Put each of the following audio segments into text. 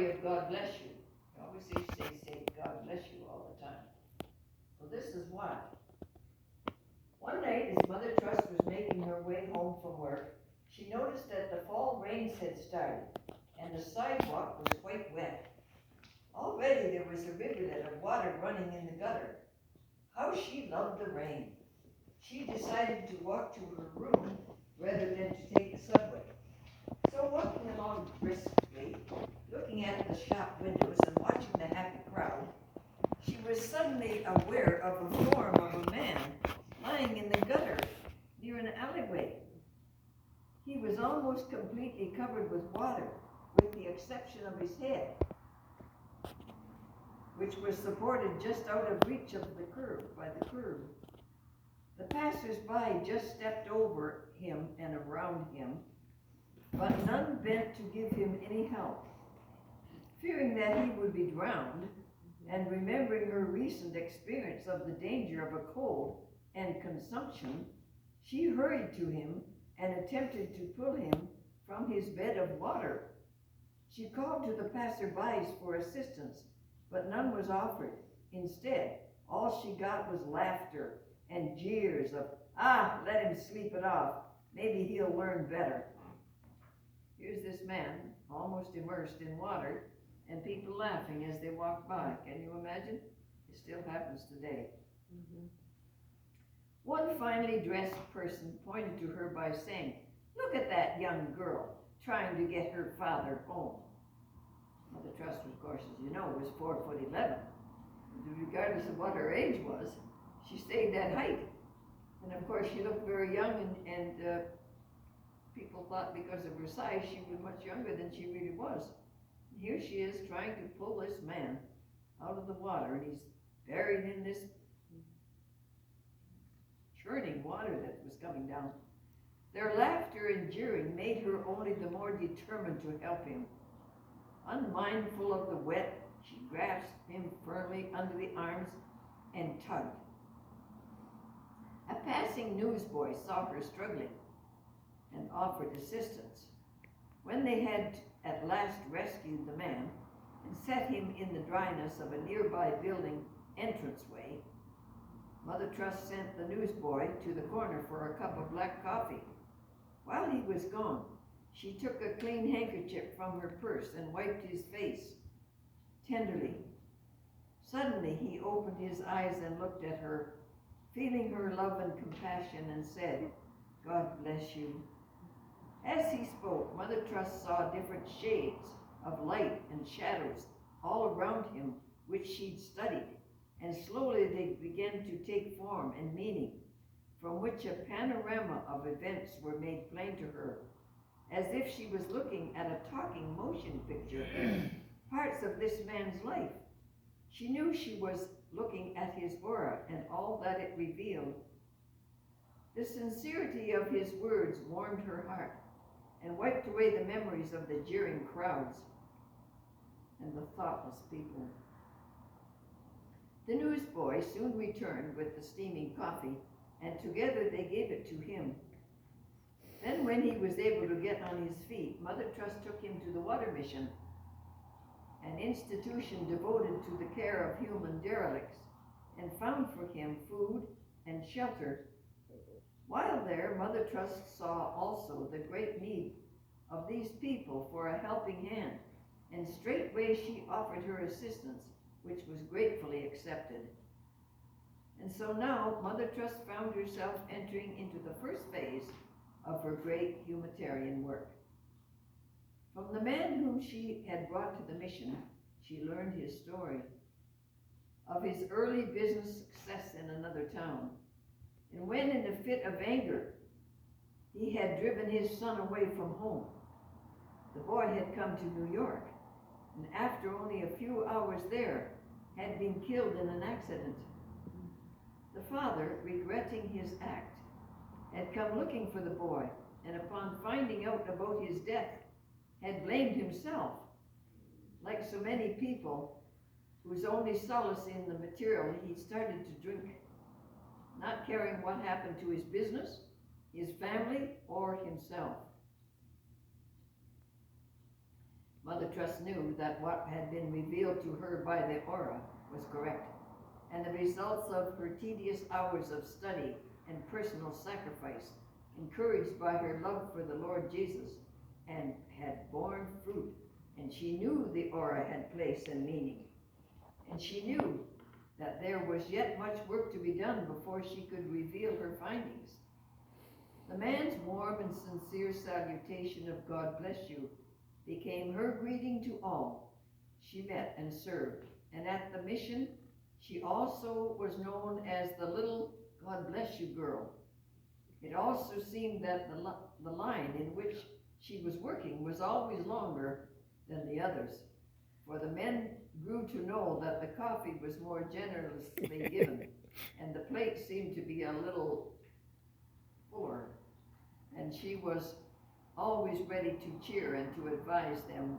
story of God bless you. You always say God bless you all the time. So this is why. One night, as Mother Trust was making her way home from work, she noticed that the fall rains had started, and the sidewalk was quite wet. Already there was a rivulet of water running in the gutter. How she loved the rain! She decided to walk to her room rather than to take the subway. So walking along briskly, looking at the shop windows and watching the happy crowd, she was suddenly aware of the form of a man lying in the gutter near an alleyway. He was almost completely covered with water, with the exception of his head, which was supported just out of reach of the curb, by the curb. The passers-by just stepped over him and around him, but none bent to give him any help. Fearing that he would be drowned, and remembering her recent experience of the danger of a cold and consumption, she hurried to him and attempted to pull him from his bed of water. She called to the passer-bys for assistance, but none was offered. Instead, all she got was laughter and jeers of, let him sleep it off. Maybe he'll learn better. Here's this man, almost immersed in water, and people laughing as they walk by. Can you imagine? It still happens today. Mm-hmm. One finely dressed person pointed to her by saying, "Look at that young girl trying to get her father home." Mother Trust, of course, as you know, was 4'11". Regardless of what her age was, she stayed that height. And of course, she looked very young, and people thought because of her size, she was much younger than she really was. And here she is trying to pull this man out of the water, and he's buried in this churning water that was coming down. Their laughter and jeering made her only the more determined to help him. Unmindful of the wet, she grasped him firmly under the arms and tugged. A passing newsboy saw her struggling and offered assistance. When they had at last rescued the man and set him in the dryness of a nearby building entranceway, Mother Trust sent the newsboy to the corner for a cup of black coffee. While he was gone, she took a clean handkerchief from her purse and wiped his face tenderly. Suddenly he opened his eyes and looked at her, feeling her love and compassion, and said, "God bless you." As he spoke, Mother Trust saw different shades of light and shadows all around him, which she'd studied, and slowly they began to take form and meaning, from which a panorama of events were made plain to her, as if she was looking at a talking motion picture, parts of this man's life. She knew she was looking at his aura and all that it revealed. The sincerity of his words warmed her heart and wiped away the memories of the jeering crowds and the thoughtless people. The newsboy soon returned with the steaming coffee, and together they gave it to him. Then when he was able to get on his feet, Mother Trust took him to the Water Mission, an institution devoted to the care of human derelicts, and found for him food and shelter. While there, Mother Trust saw also the great need of these people for a helping hand, and straightway she offered her assistance, which was gratefully accepted. And so now Mother Trust found herself entering into the first phase of her great humanitarian work. From the man whom she had brought to the mission, she learned his story, of his early business success in another town, and when in a fit of anger he had driven his son away from home. The boy had come to New York, and after only a few hours there, had been killed in an accident. The father, regretting his act, had come looking for the boy, and upon finding out about his death, had blamed himself. Like so many people whose only solace in the material, he started to drink, not caring what happened to his business, his family, or himself. Mother Trust knew that what had been revealed to her by the aura was correct, and the results of her tedious hours of study and personal sacrifice, encouraged by her love for the Lord Jesus, and had borne fruit, and she knew the aura had place and meaning, and she knew that there was yet much work to be done before she could reveal her findings. The man's warm and sincere salutation of God bless you became her greeting to all she met and served, and at the mission she also was known as the little God bless you girl. It also seemed that the line in which she was working was always longer than the others, for the men grew to know that the coffee was more generously given, and the plate seemed to be a little fuller, and she was always ready to cheer and to advise them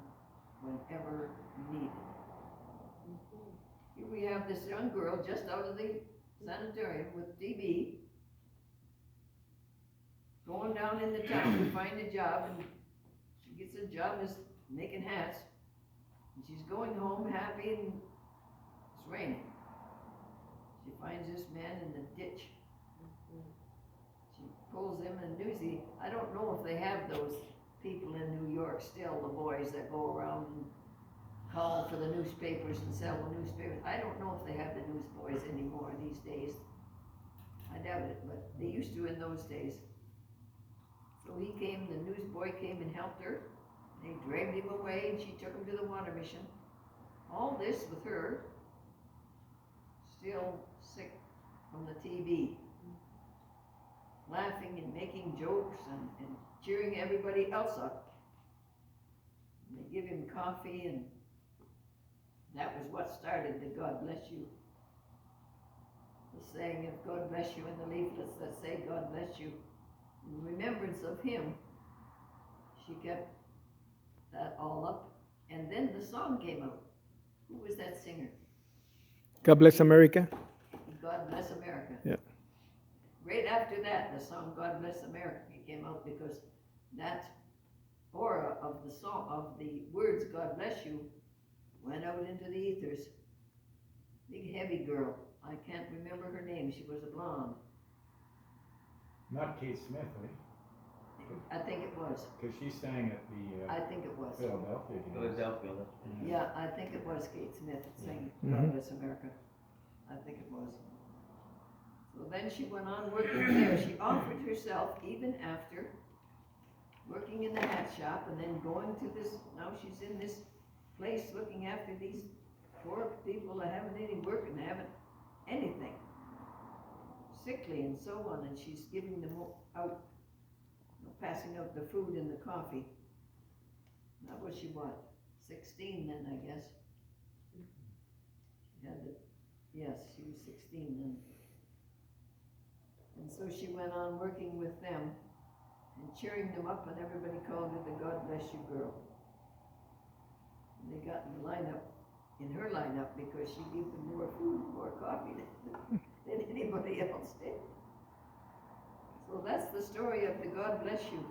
whenever needed. Here we have this young girl just out of the sanitarium with TB, going down in the town to find a job, and she gets a job as making hats, and she's going home happy, and it's raining. She finds this man in the ditch. She pulls him, and Newsy, I don't know if they have those people in New York still, the boys that go around and call for the newspapers and sell the newspapers. I don't know if they have the newsboys anymore these days. I doubt it, but they used to in those days. So he came, the newsboy came and helped her. They dragged him away, and she took him to the water mission. All this with her, still sick from the TB, laughing and making jokes and cheering everybody else up. And they give him coffee, and that was what started the God bless you. The saying of God bless you in the leaflets that say God bless you. In remembrance of him, she kept that all up, and then the song came out. Who was that singer? God Bless America. God Bless America. Yeah. Right after that, the song God Bless America came out, because that aura of the song, of the words God bless you, went out into the ethers. Big heavy girl. I can't remember her name. She was a blonde. Not Kate Smith, right? I think it was. Because she sang at the I think it was. Philadelphia games. Philadelphia. Yeah, I think it was Kate Smith singing Mhm. God Bless America. I think it was. So then she went on working there. She offered herself even after working in the hat shop, and then going to this, now she's in this place looking after these poor people that haven't any work and haven't anything. Sickly and so on, and she's giving them out, passing out the food and the coffee. That was she what, 16 then, I guess. She had the, yes, she was 16 then. And so she went on working with them and cheering them up, and everybody called her the God Bless You girl. And they got in the lineup, in her lineup, because she gave them more food, more coffee than anybody else did. So that's the story of the God Bless You.